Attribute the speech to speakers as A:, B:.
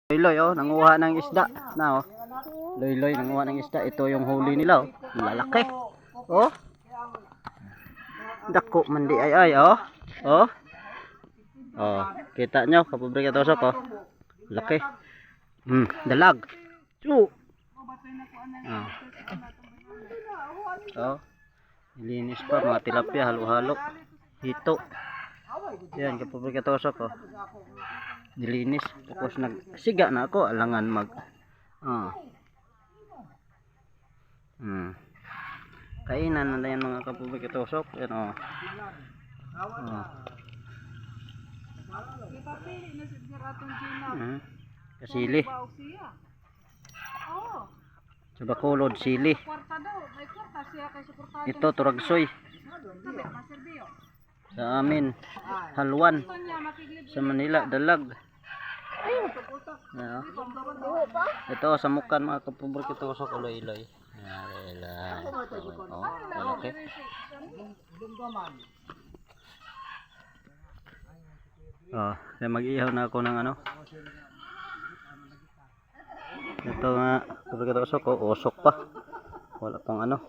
A: Loy-loy oh, nanguha ng isda na oh. Loy-loy nanguha ng isda. Ito yung huli nila oh. Malaki. Oh. Dako man di ay oh. Oh. Oh, kita nyo kapobre katusok oh. Laki. Dalag. Chu. Oh. Linis pa mga tilapia halo-halo. Hito. Yan kapobre katusok oh. Dilinis tapos nagsiga na ako alangan mag kainan na yan mga kapobre katusok. Yan oh. Kasili sa Bacolod sili. Ito turagsoy sa amin halwan sa Manila dalag. Ito sa mukan mga kapobre katusok uloy-uloy. Okay. Kaya mag-ihaw na ako ng ano. Ito nga kapobre katusok usok pa. Wala pang ano.